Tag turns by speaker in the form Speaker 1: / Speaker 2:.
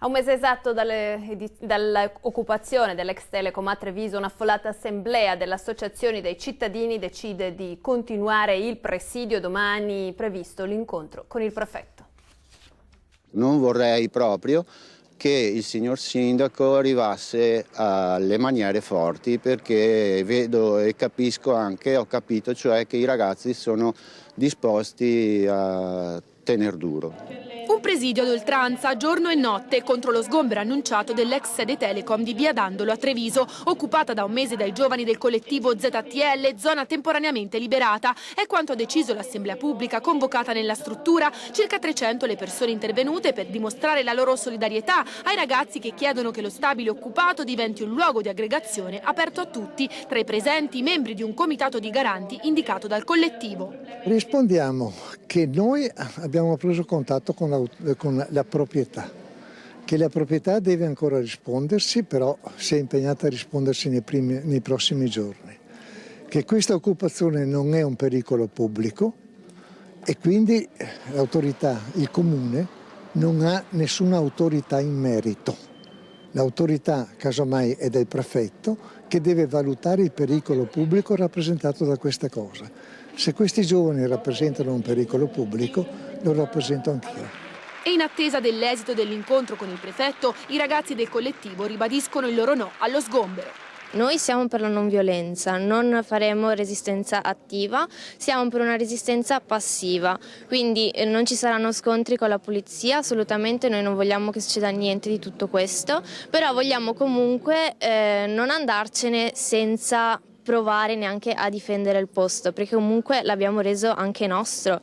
Speaker 1: A un mese esatto dall'occupazione dell'ex Telecom a Treviso, un'affollata assemblea delle associazioni dei cittadini decide di continuare il presidio. Domani previsto l'incontro con il prefetto.
Speaker 2: Non vorrei proprio che il signor sindaco arrivasse alle maniere forti, perché vedo e capisco anche, ho capito cioè che i ragazzi sono disposti a tener duro.
Speaker 3: Un presidio ad oltranza, giorno e notte, contro lo sgombero annunciato dell'ex sede Telecom di Via Dandolo a Treviso, occupata da un mese dai giovani del collettivo ZTL, zona temporaneamente liberata. È quanto ha deciso l'assemblea pubblica convocata nella struttura. Circa 300 le persone intervenute per dimostrare la loro solidarietà ai ragazzi che chiedono che lo stabile occupato diventi un luogo di aggregazione aperto a tutti. Tra i presenti, i membri di un comitato di garanti indicato dal collettivo.
Speaker 4: Rispondiamo che noi abbiamo preso contatto con la proprietà, che la proprietà deve ancora rispondersi, però si è impegnata a rispondersi nei prossimi giorni, che questa occupazione non è un pericolo pubblico e quindi l'autorità, il comune, non ha nessuna autorità in merito. L'autorità casomai è del prefetto, che deve valutare il pericolo pubblico rappresentato da questa cosa. Se questi giovani rappresentano un pericolo pubblico, lo rappresento anch'io.
Speaker 3: E in attesa dell'esito dell'incontro con il prefetto, i ragazzi del collettivo ribadiscono il loro no allo sgombero.
Speaker 5: Noi siamo per la non violenza, non faremo resistenza attiva, siamo per una resistenza passiva, quindi non ci saranno scontri con la polizia, assolutamente noi non vogliamo che succeda niente di tutto questo, però vogliamo comunque non andarcene senza provare neanche a difendere il posto, perché comunque l'abbiamo reso anche nostro.